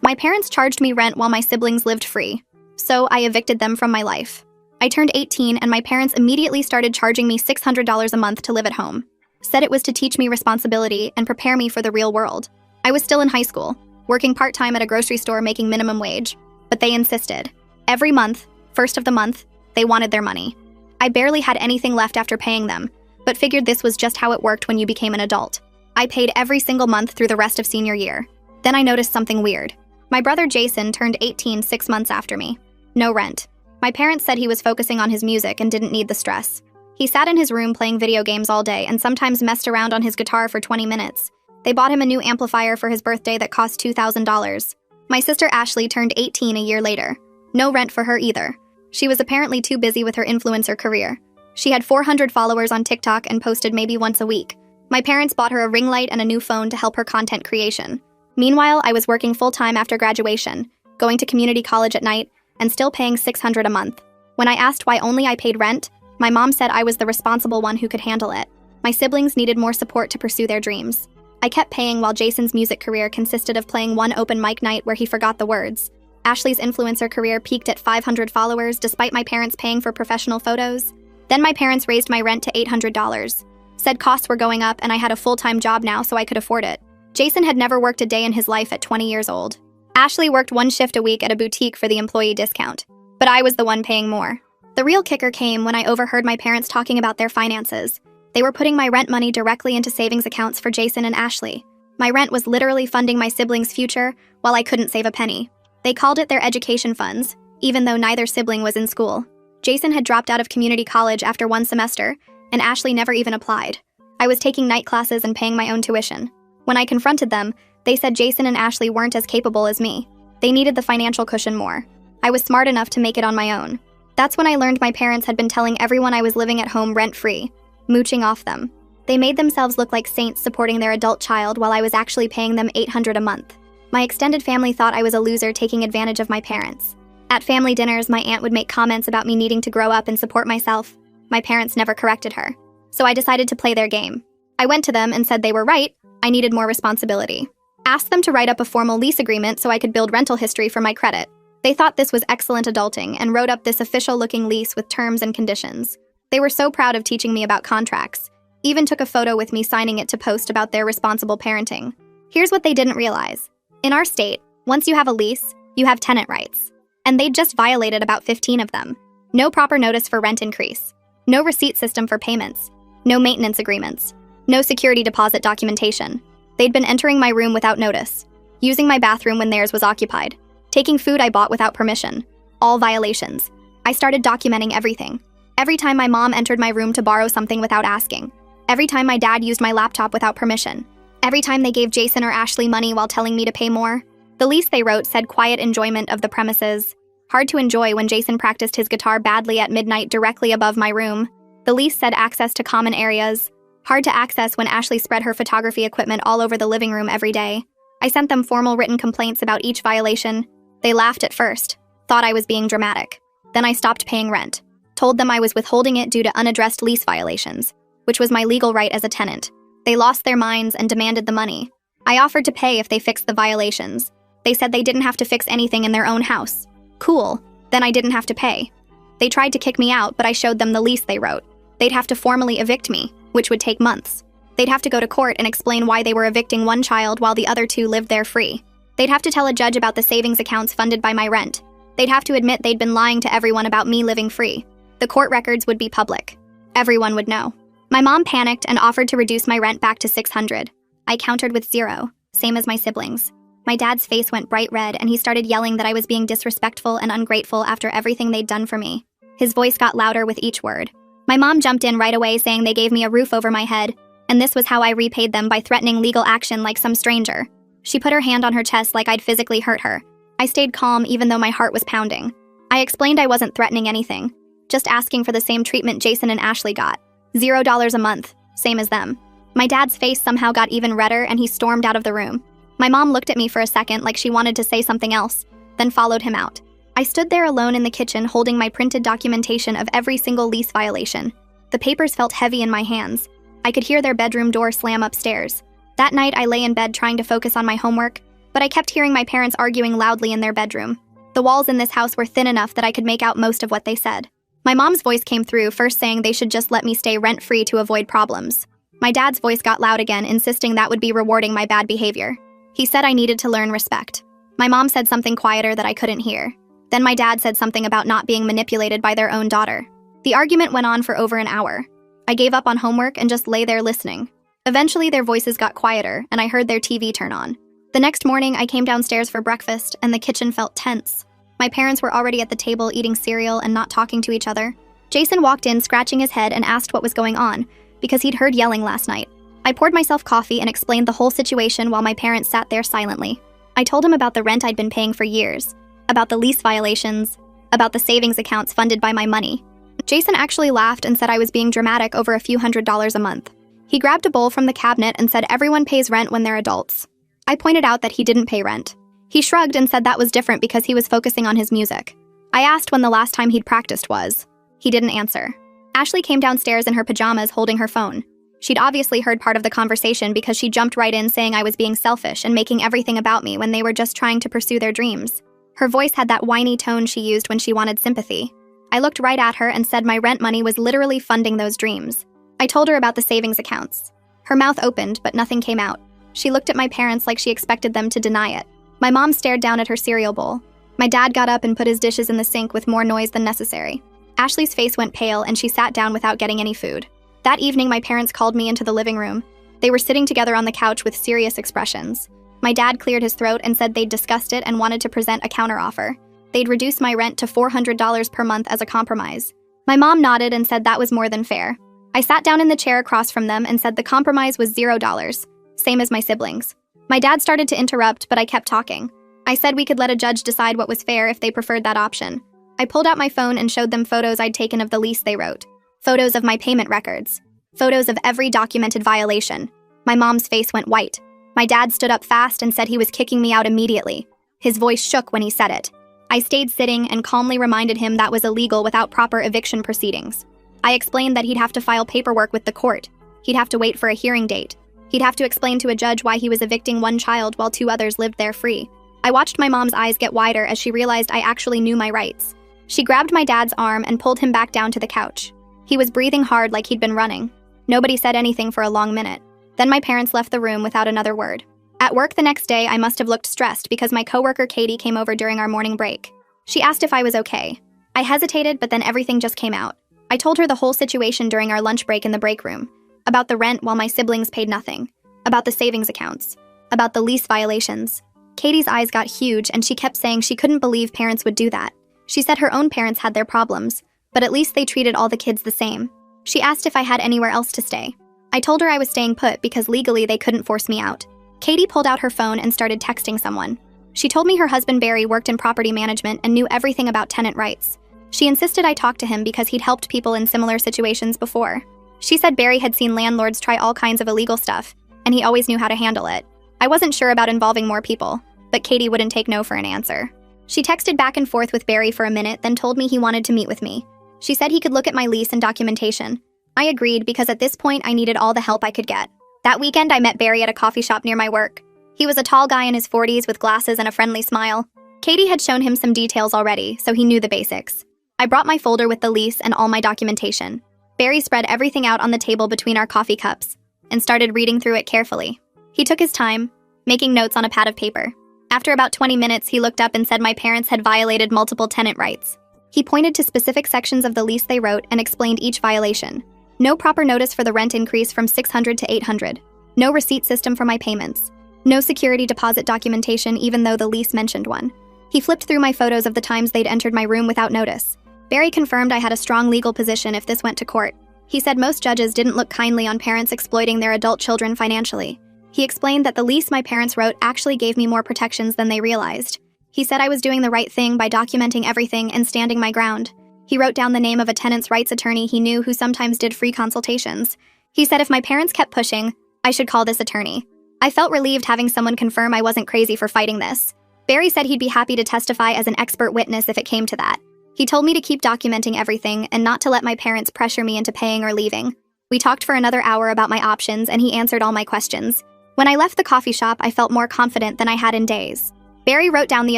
My parents charged me rent while my siblings lived free, so I evicted them from my life. I turned 18 and my parents immediately started charging me $600 a month to live at home. Said it was to teach me responsibility and prepare me for the real world. I was still in high school, working part-time at a grocery store making minimum wage, but they insisted. Every month, first of the month, they wanted their money. I barely had anything left after paying them, but figured this was just how it worked when you became an adult. I paid every single month through the rest of senior year. Then I noticed something weird. My brother Jason turned 18 6 months after me. No rent. My parents said he was focusing on his music and didn't need the stress. He sat in his room playing video games all day and sometimes messed around on his guitar for 20 minutes. They bought him a new amplifier for his birthday that cost $2,000. My sister Ashley turned 18 a year later. No rent for her either. She was apparently too busy with her influencer career. She had 400 followers on TikTok and posted maybe once a week. My parents bought her a ring light and a new phone to help her content creation. Meanwhile, I was working full-time after graduation, going to community college at night, and still paying $600 a month. When I asked why only I paid rent, my mom said I was the responsible one who could handle it. My siblings needed more support to pursue their dreams. I kept paying while Jason's music career consisted of playing one open mic night where he forgot the words. Ashley's influencer career peaked at 500 followers despite my parents paying for professional photos. Then my parents raised my rent to $800. Said costs were going up and I had a full-time job now so I could afford it. Jason had never worked a day in his life at 20 years old. Ashley worked one shift a week at a boutique for the employee discount, but I was the one paying more. The real kicker came when I overheard my parents talking about their finances. They were putting my rent money directly into savings accounts for Jason and Ashley. My rent was literally funding my siblings' future while I couldn't save a penny. They called it their education funds, even though neither sibling was in school. Jason had dropped out of community college after one semester, and Ashley never even applied. I was taking night classes and paying my own tuition. When I confronted them, they said Jason and Ashley weren't as capable as me. They needed the financial cushion more. I was smart enough to make it on my own. That's when I learned my parents had been telling everyone I was living at home rent-free, mooching off them. They made themselves look like saints supporting their adult child while I was actually paying them $800 a month. My extended family thought I was a loser taking advantage of my parents. At family dinners, my aunt would make comments about me needing to grow up and support myself. My parents never corrected her. So I decided to play their game. I went to them and said they were right. I needed more responsibility. Asked them to write up a formal lease agreement so I could build rental history for my credit. They thought this was excellent adulting and wrote up this official-looking lease with terms and conditions. They were so proud of teaching me about contracts. Even took a photo with me signing it to post about their responsible parenting. Here's what they didn't realize. In our state, once you have a lease, you have tenant rights. And they'd just violated about 15 of them. No proper notice for rent increase. No receipt system for payments. No maintenance agreements. No security deposit documentation. They'd been entering my room without notice. Using my bathroom when theirs was occupied. Taking food I bought without permission. All violations. I started documenting everything. Every time my mom entered my room to borrow something without asking. Every time my dad used my laptop without permission. Every time they gave Jason or Ashley money while telling me to pay more. The lease they wrote said quiet enjoyment of the premises. Hard to enjoy when Jason practiced his guitar badly at midnight directly above my room. The lease said access to common areas. Hard to access when Ashley spread her photography equipment all over the living room every day. I sent them formal written complaints about each violation. They laughed at first, thought I was being dramatic. Then I stopped paying rent. Told them I was withholding it due to unaddressed lease violations, which was my legal right as a tenant. They lost their minds and demanded the money. I offered to pay if they fixed the violations. They said they didn't have to fix anything in their own house. Cool, then I didn't have to pay. They tried to kick me out, but I showed them the lease they wrote. They'd have to formally evict me, which would take months. They'd have to go to court and explain why they were evicting one child while the other two lived there free. They'd have to tell a judge about the savings accounts funded by my rent. They'd have to admit they'd been lying to everyone about me living free. The court records would be public. Everyone would know. My mom panicked and offered to reduce my rent back to $600. I countered with $0, same as my siblings. My dad's face went bright red and he started yelling that I was being disrespectful and ungrateful after everything they'd done for me. His voice got louder with each word. My mom jumped in right away saying they gave me a roof over my head, and this was how I repaid them by threatening legal action like some stranger. She put her hand on her chest like I'd physically hurt her. I stayed calm even though my heart was pounding. I explained I wasn't threatening anything, just asking for the same treatment Jason and Ashley got. $0 a month, same as them. My dad's face somehow got even redder and he stormed out of the room. My mom looked at me for a second like she wanted to say something else, then followed him out. I stood there alone in the kitchen holding my printed documentation of every single lease violation. The papers felt heavy in my hands. I could hear their bedroom door slam upstairs. That night I lay in bed trying to focus on my homework, but but I kept hearing my parents arguing loudly in their bedroom. The walls in this house were thin enough that I could make out most of what they said. My mom's voice came through, first saying they should just let me stay rent-free to avoid problems. My dad's voice got loud again, insisting that would be rewarding my bad behavior. He said I needed to learn respect. My mom said something quieter that I couldn't hear. Then my dad said something about not being manipulated by their own daughter. The argument went on for over an hour. I gave up on homework and just lay there listening. Eventually, their voices got quieter, and I heard their TV turn on. The next morning, I came downstairs for breakfast, and the kitchen felt tense. My parents were already at the table eating cereal and not talking to each other. Jason walked in, scratching his head, and asked what was going on, because he'd heard yelling last night. I poured myself coffee and explained the whole situation while my parents sat there silently. I told him about the rent I'd been paying for years, about the lease violations, about the savings accounts funded by my money. Jason actually laughed and said I was being dramatic over a few $100s a month. He grabbed a bowl from the cabinet and said everyone pays rent when they're adults. I pointed out that he didn't pay rent. He shrugged and said that was different because he was focusing on his music. I asked when the last time he'd practiced was. He didn't answer. Ashley came downstairs in her pajamas holding her phone. She'd obviously heard part of the conversation because she jumped right in saying I was being selfish and making everything about me when they were just trying to pursue their dreams. Her voice had that whiny tone she used when she wanted sympathy. I looked right at her and said my rent money was literally funding those dreams. I told her about the savings accounts. Her mouth opened, but nothing came out. She looked at my parents like she expected them to deny it. My mom stared down at her cereal bowl. My dad got up and put his dishes in the sink with more noise than necessary. Ashley's face went pale and she sat down without getting any food. That evening, my parents called me into the living room. They were sitting together on the couch with serious expressions. My dad cleared his throat and said they'd discussed it and wanted to present a counteroffer. They'd reduce my rent to $400 per month as a compromise. My mom nodded and said that was more than fair. I sat down in the chair across from them and said the compromise was $0, same as my siblings. My dad started to interrupt, but I kept talking. I said we could let a judge decide what was fair if they preferred that option. I pulled out my phone and showed them photos I'd taken of the lease they wrote. Photos of my payment records. Photos of every documented violation. My mom's face went white. My dad stood up fast and said he was kicking me out immediately. His voice shook when he said it. I stayed sitting and calmly reminded him that was illegal without proper eviction proceedings. I explained that he'd have to file paperwork with the court. He'd have to wait for a hearing date. He'd have to explain to a judge why he was evicting one child while 2 others lived there free. I watched my mom's eyes get wider as she realized I actually knew my rights. She grabbed my dad's arm and pulled him back down to the couch. He was breathing hard like he'd been running. Nobody said anything for a long minute. Then my parents left the room without another word. At work the next day, I must have looked stressed because my coworker Katie came over during our morning break. She asked if I was okay. I hesitated, but then everything just came out. I told her the whole situation during our lunch break in the break room. About the rent while my siblings paid nothing. About the savings accounts. About the lease violations. Katie's eyes got huge and she kept saying she couldn't believe parents would do that. She said her own parents had their problems, but at least they treated all the kids the same. She asked if I had anywhere else to stay. I told her I was staying put because legally they couldn't force me out. Katie pulled out her phone and started texting someone. She told me her husband Barry worked in property management and knew everything about tenant rights. She insisted I talk to him because he'd helped people in similar situations before. She said Barry had seen landlords try all kinds of illegal stuff, and he always knew how to handle it. I wasn't sure about involving more people, but Katie wouldn't take no for an answer. She texted back and forth with Barry for a minute, then told me he wanted to meet with me. She said he could look at my lease and documentation. I agreed because at this point I needed all the help I could get. That weekend I met Barry at a coffee shop near my work. He was a tall guy in his 40s with glasses and a friendly smile. Katie had shown him some details already, so he knew the basics. I brought my folder with the lease and all my documentation. Barry spread everything out on the table between our coffee cups and started reading through it carefully. He took his time, making notes on a pad of paper. After about 20 minutes, he looked up and said my parents had violated multiple tenant rights. He pointed to specific sections of the lease they wrote and explained each violation. No proper notice for the rent increase from $600 to $800. No receipt system for my payments. No security deposit documentation even though the lease mentioned one. He flipped through my photos of the times they'd entered my room without notice. Barry confirmed I had a strong legal position if this went to court. He said most judges didn't look kindly on parents exploiting their adult children financially. He explained that the lease my parents wrote actually gave me more protections than they realized. He said I was doing the right thing by documenting everything and standing my ground. He wrote down the name of a tenant's rights attorney he knew who sometimes did free consultations. He said if my parents kept pushing, I should call this attorney. I felt relieved having someone confirm I wasn't crazy for fighting this. Barry said he'd be happy to testify as an expert witness if it came to that. He told me to keep documenting everything and not to let my parents pressure me into paying or leaving. We talked for another hour about my options and he answered all my questions. When I left the coffee shop, I felt more confident than I had in days. Barry wrote down the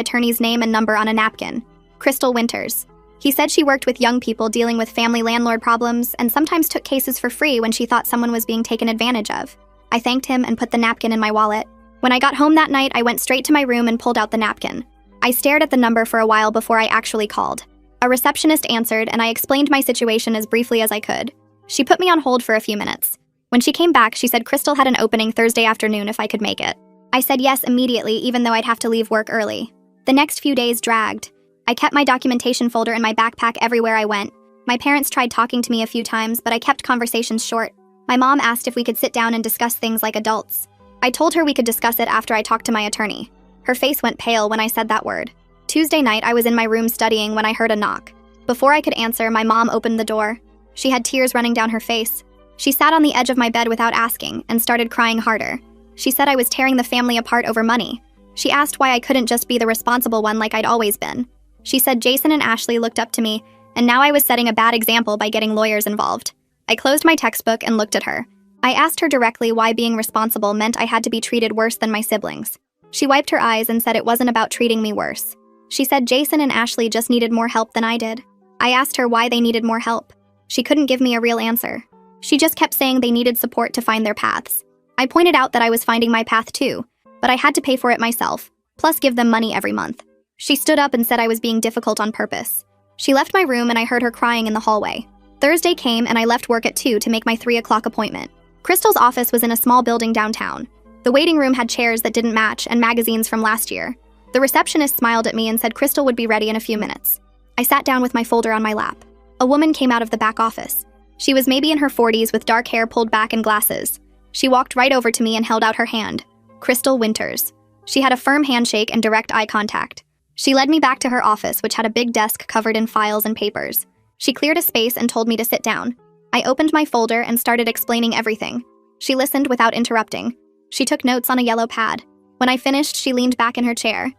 attorney's name and number on a napkin. Crystal Winters. He said she worked with young people dealing with family landlord problems and sometimes took cases for free when she thought someone was being taken advantage of. I thanked him and put the napkin in my wallet. When I got home that night, I went straight to my room and pulled out the napkin. I stared at the number for a while before I actually called. A receptionist answered, and I explained my situation as briefly as I could. She put me on hold for a few minutes. When she came back, she said Crystal had an opening Thursday afternoon if I could make it. I said yes immediately, even though I'd have to leave work early. The next few days dragged. I kept my documentation folder in my backpack everywhere I went. My parents tried talking to me a few times, but I kept conversations short. My mom asked if we could sit down and discuss things like adults. I told her we could discuss it after I talked to my attorney. Her face went pale when I said that word. Tuesday night, I was in my room studying when I heard a knock. Before I could answer, my mom opened the door. She had tears running down her face. She sat on the edge of my bed without asking and started crying harder. She said I was tearing the family apart over money. She asked why I couldn't just be the responsible one like I'd always been. She said Jason and Ashley looked up to me, and now I was setting a bad example by getting lawyers involved. I closed my textbook and looked at her. I asked her directly why being responsible meant I had to be treated worse than my siblings. She wiped her eyes and said it wasn't about treating me worse. She said Jason and Ashley just needed more help than I did. I asked her why they needed more help. She couldn't give me a real answer. She just kept saying they needed support to find their paths. I pointed out that I was finding my path too, but I had to pay for it myself, plus give them money every month. She stood up and said I was being difficult on purpose. She left my room and I heard her crying in the hallway. Thursday came and I left work at 2 to make my 3 o'clock appointment. Crystal's office was in a small building downtown. The waiting room had chairs that didn't match and magazines from last year. The receptionist smiled at me and said Crystal would be ready in a few minutes. I sat down with my folder on my lap. A woman came out of the back office. She was maybe in her 40s with dark hair pulled back and glasses. She walked right over to me and held out her hand. Crystal Winters. She had a firm handshake and direct eye contact. She led me back to her office, which had a big desk covered in files and papers. She cleared a space and told me to sit down. I opened my folder and started explaining everything. She listened without interrupting. She took notes on a yellow pad. When I finished, she leaned back in her chair.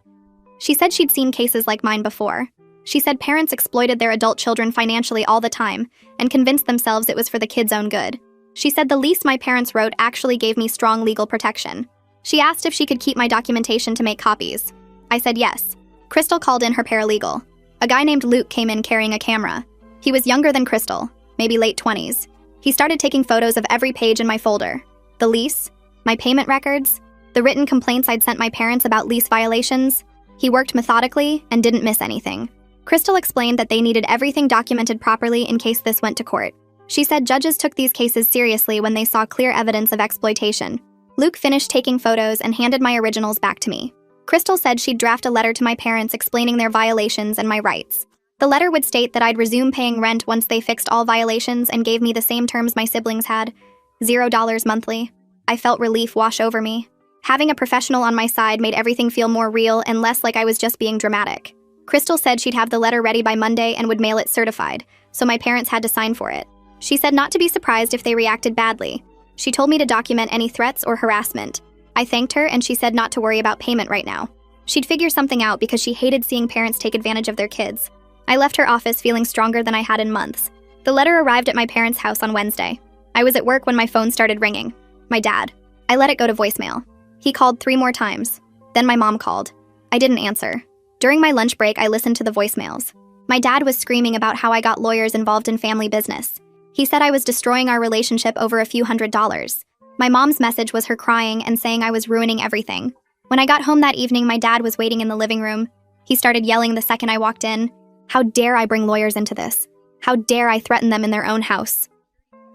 She said she'd seen cases like mine before. She said parents exploited their adult children financially all the time and convinced themselves it was for the kids' own good. She said the lease my parents wrote actually gave me strong legal protection. She asked if she could keep my documentation to make copies. I said yes. Crystal called in her paralegal. A guy named Luke came in carrying a camera. He was younger than Crystal, maybe late 20s. He started taking photos of every page in my folder. The lease, my payment records, the written complaints I'd sent my parents about lease violations. He worked methodically and didn't miss anything. Crystal explained that they needed everything documented properly in case this went to court. She said judges took these cases seriously when they saw clear evidence of exploitation. Luke finished taking photos and handed my originals back to me. Crystal said she'd draft a letter to my parents explaining their violations and my rights. The letter would state that I'd resume paying rent once they fixed all violations and gave me the same terms my siblings had, $0 monthly. I felt relief wash over me. Having a professional on my side made everything feel more real and less like I was just being dramatic. Crystal said she'd have the letter ready by Monday and would mail it certified, so my parents had to sign for it. She said not to be surprised if they reacted badly. She told me to document any threats or harassment. I thanked her and she said not to worry about payment right now. She'd figure something out because she hated seeing parents take advantage of their kids. I left her office feeling stronger than I had in months. The letter arrived at my parents' house on Wednesday. I was at work when my phone started ringing. My dad. I let it go to voicemail. He called 3 more times. Then my mom called. I didn't answer. During my lunch break, I listened to the voicemails. My dad was screaming about how I got lawyers involved in family business. He said I was destroying our relationship over a few $100s. My mom's message was her crying and saying I was ruining everything. When I got home that evening, my dad was waiting in the living room. He started yelling the second I walked in. How dare I bring lawyers into this? How dare I threaten them in their own house?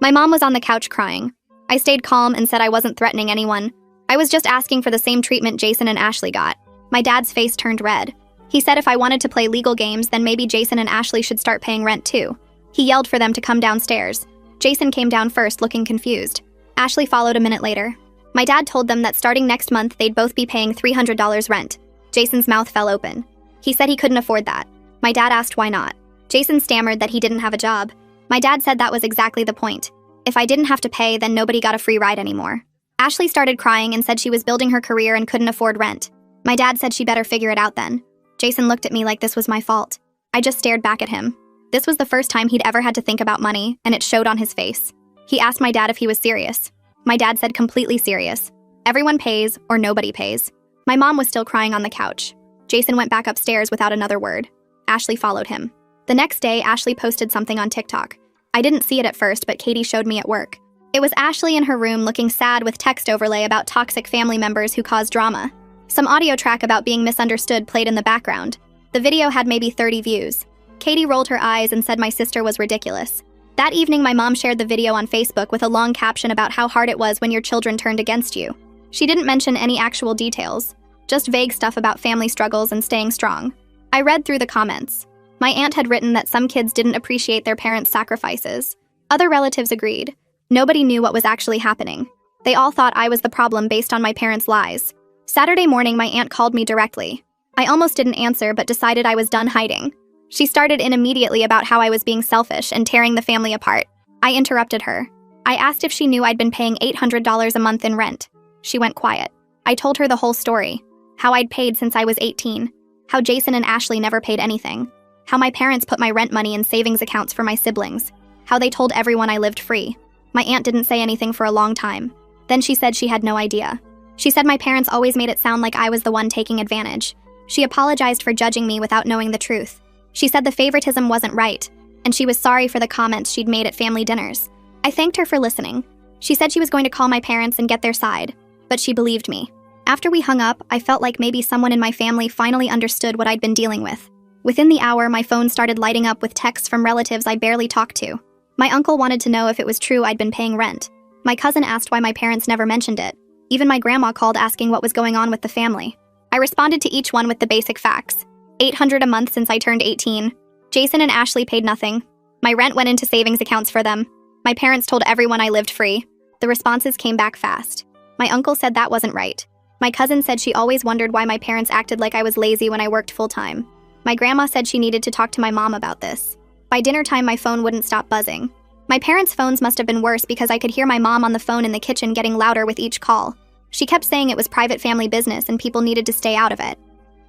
My mom was on the couch crying. I stayed calm and said I wasn't threatening anyone. I was just asking for the same treatment Jason and Ashley got. My dad's face turned red. He said if I wanted to play legal games, then maybe Jason and Ashley should start paying rent too. He yelled for them to come downstairs. Jason came down first, looking confused. Ashley followed a minute later. My dad told them that starting next month, they'd both be paying $300 rent. Jason's mouth fell open. He said he couldn't afford that. My dad asked why not. Jason stammered that he didn't have a job. My dad said that was exactly the point. If I didn't have to pay, then nobody got a free ride anymore. Ashley started crying and said she was building her career and couldn't afford rent. My dad said she better figure it out then. Jason looked at me like this was my fault. I just stared back at him. This was the first time he'd ever had to think about money, and it showed on his face. He asked my dad if he was serious. My dad said completely serious. Everyone pays or nobody pays. My mom was still crying on the couch. Jason went back upstairs without another word. Ashley followed him. The next day, Ashley posted something on TikTok. I didn't see it at first, but Katie showed me at work. It was Ashley in her room looking sad with text overlay about toxic family members who cause drama. Some audio track about being misunderstood played in the background. The video had maybe 30 views. Katie rolled her eyes and said my sister was ridiculous. That evening, my mom shared the video on Facebook with a long caption about how hard it was when your children turned against you. She didn't mention any actual details, just vague stuff about family struggles and staying strong. I read through the comments. My aunt had written that some kids didn't appreciate their parents' sacrifices. Other relatives agreed. Nobody knew what was actually happening. They all thought I was the problem based on my parents' lies. Saturday morning, my aunt called me directly. I almost didn't answer, but decided I was done hiding. She started in immediately about how I was being selfish and tearing the family apart. I interrupted her. I asked if she knew I'd been paying $800 a month in rent. She went quiet. I told her the whole story. How I'd paid since I was 18. How Jason and Ashley never paid anything. How my parents put my rent money in savings accounts for my siblings. How they told everyone I lived free. My aunt didn't say anything for a long time. Then she said she had no idea. She said my parents always made it sound like I was the one taking advantage. She apologized for judging me without knowing the truth. She said the favoritism wasn't right, and she was sorry for the comments she'd made at family dinners. I thanked her for listening. She said she was going to call my parents and get their side, but she believed me. After we hung up, I felt like maybe someone in my family finally understood what I'd been dealing with. Within the hour, my phone started lighting up with texts from relatives I barely talked to. My uncle wanted to know if it was true I'd been paying rent. My cousin asked why my parents never mentioned it. Even my grandma called asking what was going on with the family. I responded to each one with the basic facts. $800 a month since I turned 18. Jason and Ashley paid nothing. My rent went into savings accounts for them. My parents told everyone I lived free. The responses came back fast. My uncle said that wasn't right. My cousin said she always wondered why my parents acted like I was lazy when I worked full-time. My grandma said she needed to talk to my mom about this. By dinner time, my phone wouldn't stop buzzing. My parents' phones must have been worse because I could hear my mom on the phone in the kitchen getting louder with each call. She kept saying it was private family business and people needed to stay out of it.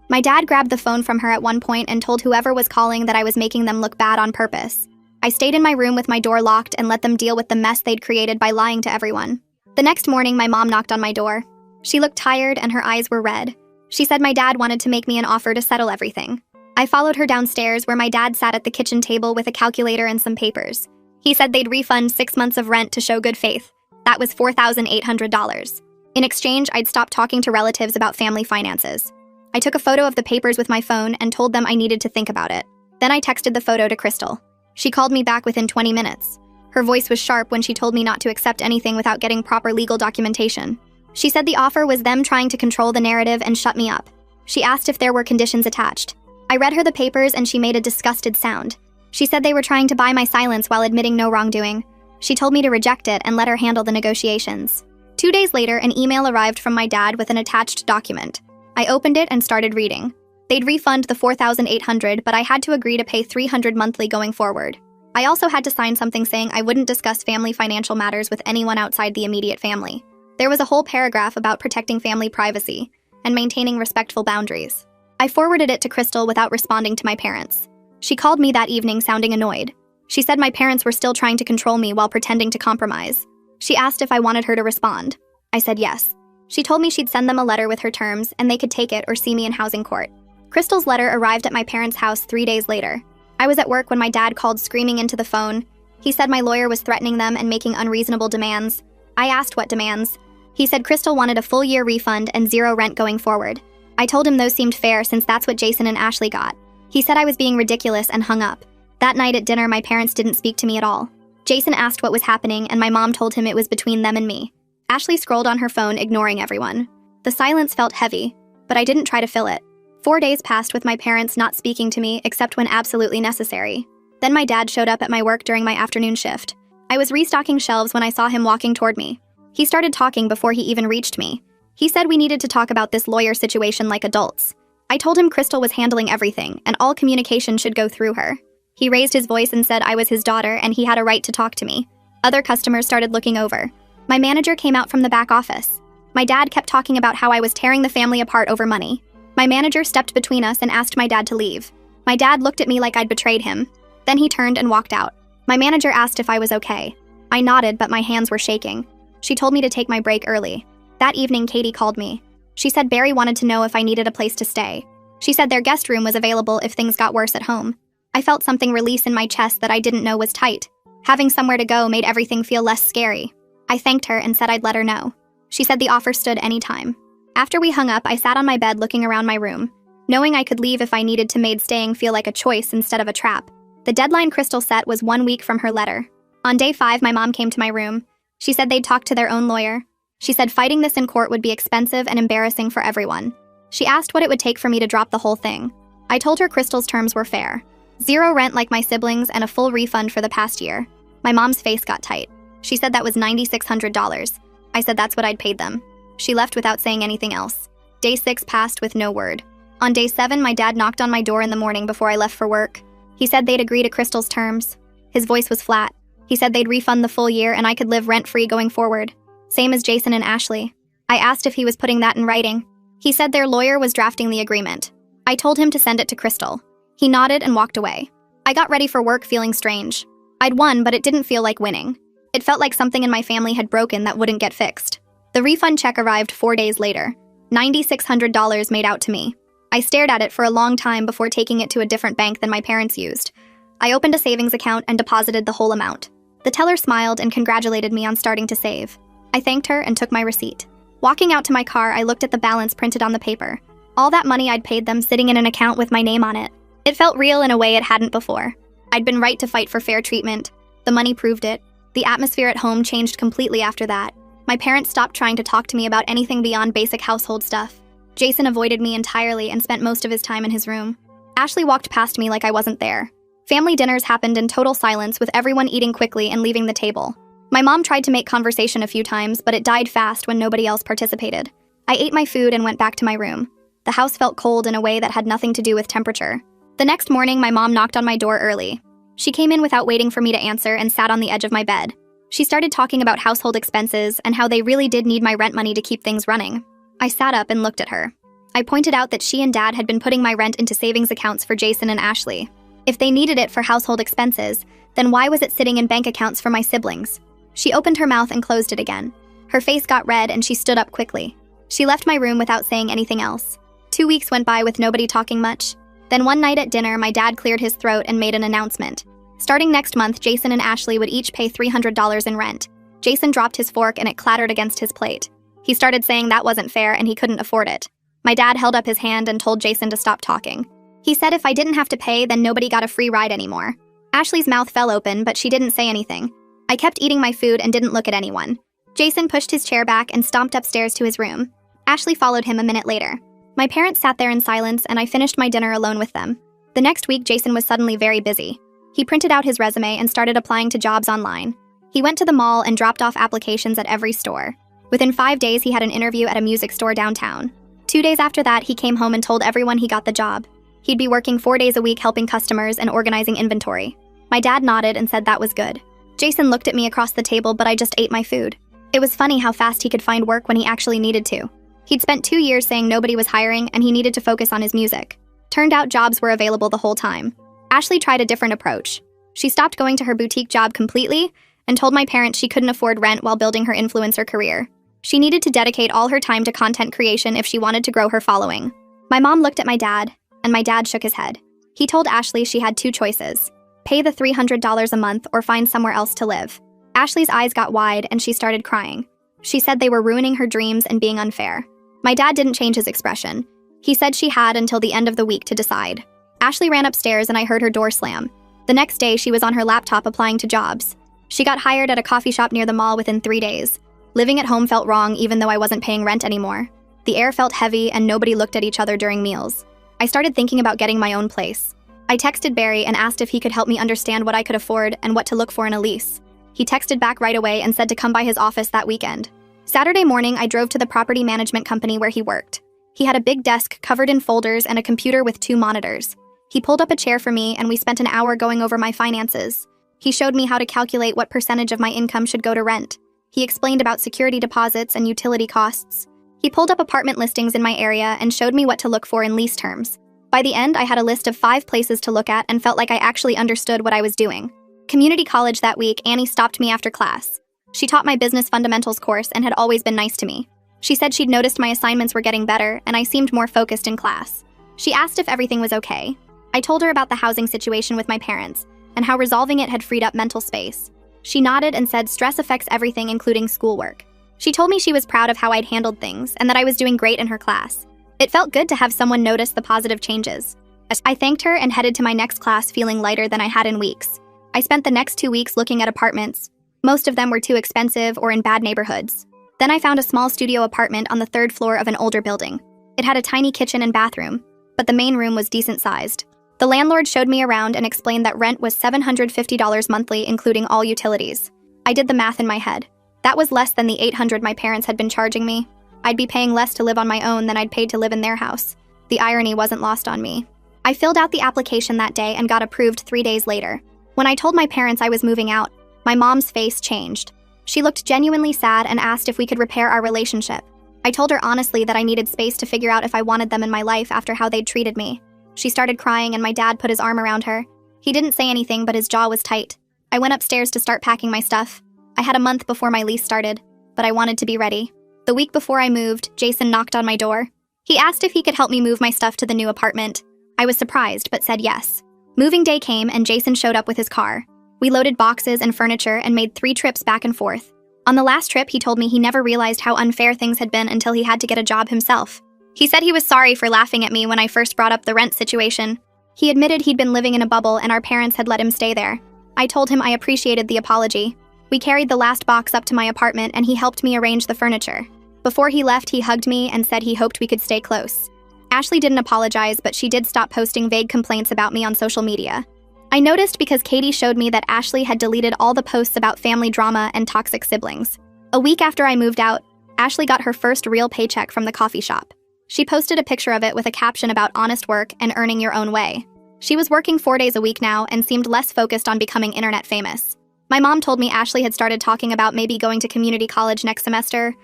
My dad grabbed the phone from her at one point and told whoever was calling that I was making them look bad on purpose. I stayed in my room with my door locked and let them deal with the mess they'd created by lying to everyone. The next morning, my mom knocked on my door. She looked tired and her eyes were red. She said my dad wanted to make me an offer to settle everything. I followed her downstairs where my dad sat at the kitchen table with a calculator and some papers. He said they'd refund 6 months of rent to show good faith. That was $4,800. In exchange, I'd stop talking to relatives about family finances. I took a photo of the papers with my phone and told them I needed to think about it. Then I texted the photo to Crystal. She called me back within 20 minutes. Her voice was sharp when she told me not to accept anything without getting proper legal documentation. She said the offer was them trying to control the narrative and shut me up. She asked if there were conditions attached. I read her the papers and she made a disgusted sound. She said they were trying to buy my silence while admitting no wrongdoing. She told me to reject it and let her handle the negotiations. 2 days later, an email arrived from my dad with an attached document. I opened it and started reading. They'd refund the $4,800, but I had to agree to pay $300 monthly going forward. I also had to sign something saying I wouldn't discuss family financial matters with anyone outside the immediate family. There was a whole paragraph about protecting family privacy and maintaining respectful boundaries. I forwarded it to Crystal without responding to my parents. She called me that evening sounding annoyed. She said my parents were still trying to control me while pretending to compromise. She asked if I wanted her to respond. I said yes. She told me she'd send them a letter with her terms and they could take it or see me in housing court. Crystal's letter arrived at my parents' house 3 days later. I was at work when my dad called screaming into the phone. He said my lawyer was threatening them and making unreasonable demands. I asked what demands. He said Crystal wanted a full year refund and zero rent going forward. I told him those seemed fair since that's what Jason and Ashley got. He said I was being ridiculous and hung up. That night at dinner, my parents didn't speak to me at all. Jason asked what was happening and my mom told him it was between them and me. Ashley scrolled on her phone, ignoring everyone. The silence felt heavy, but I didn't try to fill it. 4 days passed with my parents not speaking to me except when absolutely necessary. Then my dad showed up at my work during my afternoon shift. I was restocking shelves when I saw him walking toward me. He started talking before he even reached me. He said we needed to talk about this lawyer situation like adults. I told him Crystal was handling everything and all communication should go through her. He raised his voice and said I was his daughter and he had a right to talk to me. Other customers started looking over. My manager came out from the back office. My dad kept talking about how I was tearing the family apart over money. My manager stepped between us and asked my dad to leave. My dad looked at me like I'd betrayed him. Then he turned and walked out. My manager asked if I was okay. I nodded, but my hands were shaking. She told me to take my break early. That evening, Katie called me. She said Barry wanted to know if I needed a place to stay. She said their guest room was available if things got worse at home. I felt something release in my chest that I didn't know was tight. Having somewhere to go made everything feel less scary. I thanked her and said I'd let her know. She said the offer stood any time. After we hung up, I sat on my bed looking around my room, knowing I could leave if I needed to make staying feel like a choice instead of a trap. The deadline Crystal set was 1 week from her letter. On day 5, my mom came to my room. She said they'd talked to their own lawyer. She said fighting this in court would be expensive and embarrassing for everyone. She asked what it would take for me to drop the whole thing. I told her Crystal's terms were fair. 0 rent like my siblings and a full refund for the past year. My mom's face got tight. She said that was $9,600. I said that's what I'd paid them. She left without saying anything else. Day 6 passed with no word. On day 7, my dad knocked on my door in the morning before I left for work. He said they'd agree to Crystal's terms. His voice was flat. He said they'd refund the full year and I could live rent-free going forward. Same as Jason and Ashley. I asked if he was putting that in writing. He said their lawyer was drafting the agreement. I told him to send it to Crystal. He nodded and walked away. I got ready for work feeling strange. I'd won, but it didn't feel like winning. It felt like something in my family had broken that wouldn't get fixed. The refund check arrived 4 days later. $9,600 made out to me. I stared at it for a long time before taking it to a different bank than my parents used. I opened a savings account and deposited the whole amount. The teller smiled and congratulated me on starting to save. I thanked her and took my receipt. Walking out to my car, I looked at the balance printed on the paper. All that money I'd paid them sitting in an account with my name on it. It felt real in a way it hadn't before. I'd been right to fight for fair treatment. The money proved it. The atmosphere at home changed completely after that. My parents stopped trying to talk to me about anything beyond basic household stuff. Jason avoided me entirely and spent most of his time in his room. Ashley walked past me like I wasn't there. Family dinners happened in total silence with everyone eating quickly and leaving the table. My mom tried to make conversation a few times, but it died fast when nobody else participated. I ate my food and went back to my room. The house felt cold in a way that had nothing to do with temperature. The next morning, my mom knocked on my door early. She came in without waiting for me to answer and sat on the edge of my bed. She started talking about household expenses and how they really did need my rent money to keep things running. I sat up and looked at her. I pointed out that she and Dad had been putting my rent into savings accounts for Jason and Ashley. If they needed it for household expenses, then why was it sitting in bank accounts for my siblings? She opened her mouth and closed it again. Her face got red and she stood up quickly. She left my room without saying anything else. 2 weeks went by with nobody talking much. Then one night at dinner, my dad cleared his throat and made an announcement. Starting next month, Jason and Ashley would each pay $300 in rent. Jason dropped his fork and it clattered against his plate. He started saying that wasn't fair and he couldn't afford it. My dad held up his hand and told Jason to stop talking. He said if I didn't have to pay, then nobody got a free ride anymore. Ashley's mouth fell open, but she didn't say anything. I kept eating my food and didn't look at anyone. Jason pushed his chair back and stomped upstairs to his room. Ashley followed him a minute later. My parents sat there in silence and I finished my dinner alone with them. The next week, Jason was suddenly very busy. He printed out his resume and started applying to jobs online. He went to the mall and dropped off applications at every store. Within 5 days, he had an interview at a music store downtown. 2 days after that, he came home and told everyone he got the job. He'd be working 4 days a week helping customers and organizing inventory. My dad nodded and said that was good. Jason looked at me across the table, but I just ate my food. It was funny how fast he could find work when he actually needed to. He'd spent 2 years saying nobody was hiring and he needed to focus on his music. Turned out jobs were available the whole time. Ashley tried a different approach. She stopped going to her boutique job completely and told my parents she couldn't afford rent while building her influencer career. She needed to dedicate all her time to content creation if she wanted to grow her following. My mom looked at my dad, and my dad shook his head. He told Ashley she had 2 choices: pay the $300 a month or find somewhere else to live. Ashley's eyes got wide and she started crying. She said they were ruining her dreams and being unfair. My dad didn't change his expression. He said she had until the end of the week to decide. Ashley ran upstairs and I heard her door slam. The next day, she was on her laptop applying to jobs. She got hired at a coffee shop near the mall within 3 days. Living at home felt wrong even though I wasn't paying rent anymore. The air felt heavy and nobody looked at each other during meals. I started thinking about getting my own place. I texted Barry and asked if he could help me understand what I could afford and what to look for in a lease. He texted back right away and said to come by his office that weekend. Saturday morning, I drove to the property management company where he worked. He had a big desk covered in folders and a computer with 2 monitors. He pulled up a chair for me and we spent an hour going over my finances. He showed me how to calculate what percentage of my income should go to rent. He explained about security deposits and utility costs. He pulled up apartment listings in my area and showed me what to look for in lease terms. By the end, I had a list of 5 places to look at and felt like I actually understood what I was doing. Community college that week, Annie stopped me after class. She taught my business fundamentals course and had always been nice to me. She said she'd noticed my assignments were getting better and I seemed more focused in class. She asked if everything was okay. I told her about the housing situation with my parents and how resolving it had freed up mental space. She nodded and said stress affects everything, including schoolwork. She told me she was proud of how I'd handled things and that I was doing great in her class. It felt good to have someone notice the positive changes. I thanked her and headed to my next class feeling lighter than I had in weeks. I spent the next 2 weeks looking at apartments. Most of them were too expensive or in bad neighborhoods. Then I found a small studio apartment on the 3rd floor of an older building. It had a tiny kitchen and bathroom, but the main room was decent-sized. The landlord showed me around and explained that rent was $750 monthly, including all utilities. I did the math in my head. That was less than the $800 my parents had been charging me. I'd be paying less to live on my own than I'd paid to live in their house. The irony wasn't lost on me. I filled out the application that day and got approved 3 days later. When I told my parents I was moving out, my mom's face changed. She looked genuinely sad and asked if we could repair our relationship. I told her honestly that I needed space to figure out if I wanted them in my life after how they'd treated me. She started crying and my dad put his arm around her. He didn't say anything, but his jaw was tight. I went upstairs to start packing my stuff. I had a month before my lease started, but I wanted to be ready. The week before I moved, Jason knocked on my door. He asked if he could help me move my stuff to the new apartment. I was surprised, but said yes. Moving day came and Jason showed up with his car. We loaded boxes and furniture and made 3 trips back and forth. On the last trip, he told me he never realized how unfair things had been until he had to get a job himself. He said he was sorry for laughing at me when I first brought up the rent situation. He admitted he'd been living in a bubble and our parents had let him stay there. I told him I appreciated the apology. We carried the last box up to my apartment and he helped me arrange the furniture. Before he left, he hugged me and said he hoped we could stay close. Ashley didn't apologize, but she did stop posting vague complaints about me on social media. I noticed because Katie showed me that Ashley had deleted all the posts about family drama and toxic siblings. A week after I moved out, Ashley got her first real paycheck from the coffee shop. She posted a picture of it with a caption about honest work and earning your own way. She was working 4 days a week now and seemed less focused on becoming internet famous. My mom told me Ashley had started talking about maybe going to community college next semester.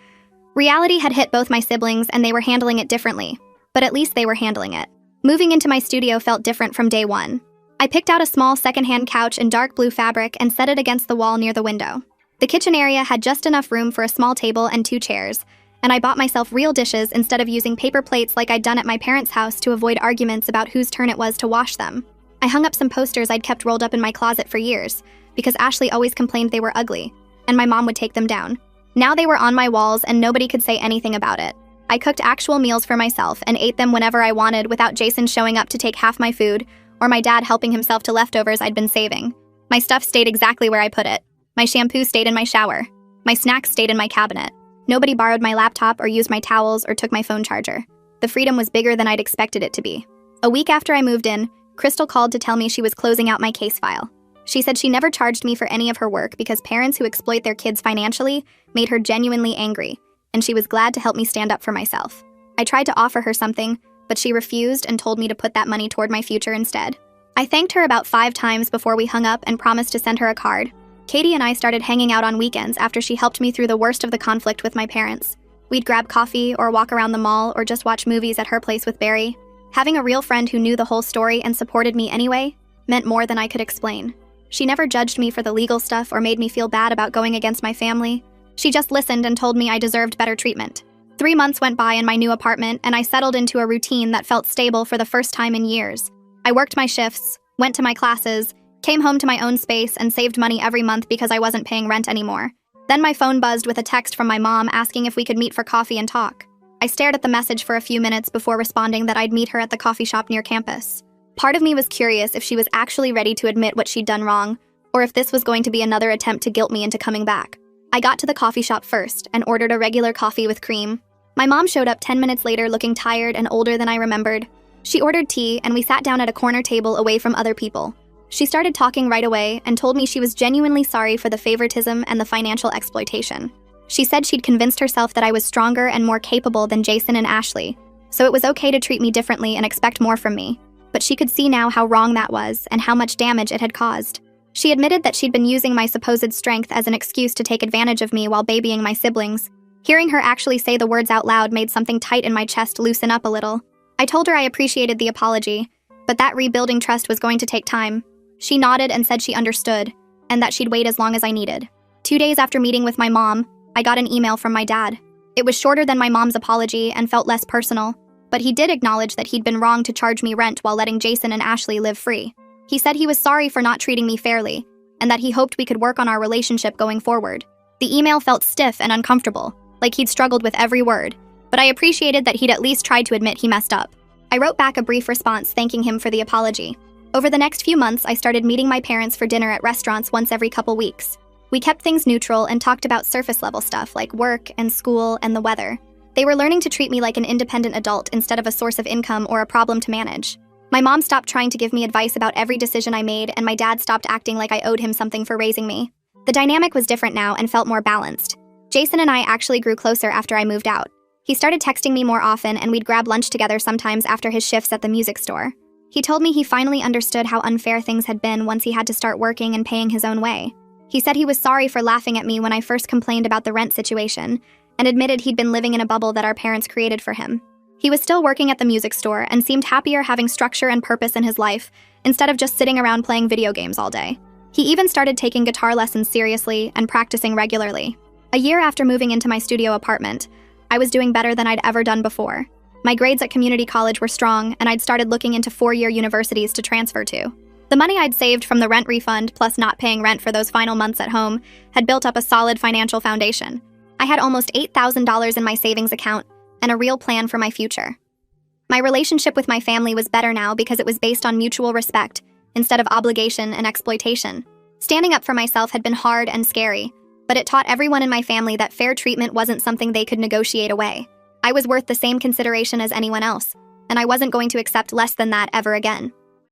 Reality had hit both my siblings and they were handling it differently, but at least they were handling it. Moving into my studio felt different from day one. I picked out a small secondhand couch in dark blue fabric and set it against the wall near the window. The kitchen area had just enough room for a small table and 2 chairs, and I bought myself real dishes instead of using paper plates like I'd done at my parents' house to avoid arguments about whose turn it was to wash them. I hung up some posters I'd kept rolled up in my closet for years, because Ashley always complained they were ugly, and my mom would take them down. Now they were on my walls and nobody could say anything about it. I cooked actual meals for myself and ate them whenever I wanted without Jason showing up to take half my food, or my dad helping himself to leftovers I'd been saving. My stuff stayed exactly where I put it. My shampoo stayed in my shower. My snacks stayed in my cabinet. Nobody borrowed my laptop or used my towels or took my phone charger. The freedom was bigger than I'd expected it to be. A week after I moved in, Crystal called to tell me she was closing out my case file. She said she never charged me for any of her work because parents who exploit their kids financially made her genuinely angry, and she was glad to help me stand up for myself. I tried to offer her something, but she refused and told me to put that money toward my future instead. I thanked her about 5 times before we hung up and promised to send her a card. Katie and I started hanging out on weekends after she helped me through the worst of the conflict with my parents. We'd grab coffee or walk around the mall or just watch movies at her place with Barry. Having a real friend who knew the whole story and supported me anyway meant more than I could explain. She never judged me for the legal stuff or made me feel bad about going against my family. She just listened and told me I deserved better treatment. 3 months went by in my new apartment, and I settled into a routine that felt stable for the first time in years. I worked my shifts, went to my classes, came home to my own space, and saved money every month because I wasn't paying rent anymore. Then my phone buzzed with a text from my mom asking if we could meet for coffee and talk. I stared at the message for a few minutes before responding that I'd meet her at the coffee shop near campus. Part of me was curious if she was actually ready to admit what she'd done wrong, or if this was going to be another attempt to guilt me into coming back. I got to the coffee shop first and ordered a regular coffee with cream. My mom showed up 10 minutes later looking tired and older than I remembered. She ordered tea and we sat down at a corner table away from other people. She started talking right away and told me she was genuinely sorry for the favoritism and the financial exploitation. She said she'd convinced herself that I was stronger and more capable than Jason and Ashley, so it was okay to treat me differently and expect more from me. But she could see now how wrong that was and how much damage it had caused. She admitted that she'd been using my supposed strength as an excuse to take advantage of me while babying my siblings. Hearing her actually say the words out loud made something tight in my chest loosen up a little. I told her I appreciated the apology, but that rebuilding trust was going to take time. She nodded and said she understood, and that she'd wait as long as I needed. 2 days after meeting with my mom, I got an email from my dad. It was shorter than my mom's apology and felt less personal, but he did acknowledge that he'd been wrong to charge me rent while letting Jason and Ashley live free. He said he was sorry for not treating me fairly, and that he hoped we could work on our relationship going forward. The email felt stiff and uncomfortable, like he'd struggled with every word, but I appreciated that he'd at least tried to admit he messed up. I wrote back a brief response thanking him for the apology. Over the next few months, I started meeting my parents for dinner at restaurants once every couple weeks. We kept things neutral and talked about surface-level stuff like work and school and the weather. They were learning to treat me like an independent adult instead of a source of income or a problem to manage. My mom stopped trying to give me advice about every decision I made, and my dad stopped acting like I owed him something for raising me. The dynamic was different now and felt more balanced. Jason and I actually grew closer after I moved out. He started texting me more often, and we'd grab lunch together sometimes after his shifts at the music store. He told me he finally understood how unfair things had been once he had to start working and paying his own way. He said he was sorry for laughing at me when I first complained about the rent situation, and admitted he'd been living in a bubble that our parents created for him. He was still working at the music store and seemed happier having structure and purpose in his life instead of just sitting around playing video games all day. He even started taking guitar lessons seriously and practicing regularly. A year after moving into my studio apartment, I was doing better than I'd ever done before. My grades at community college were strong, and I'd started looking into four-year universities to transfer to. The money I'd saved from the rent refund, plus not paying rent for those final months at home, had built up a solid financial foundation. I had almost $8,000 in my savings account and a real plan for my future. My relationship with my family was better now because it was based on mutual respect instead of obligation and exploitation. Standing up for myself had been hard and scary, but it taught everyone in my family that fair treatment wasn't something they could negotiate away. I was worth the same consideration as anyone else, and I wasn't going to accept less than that ever again.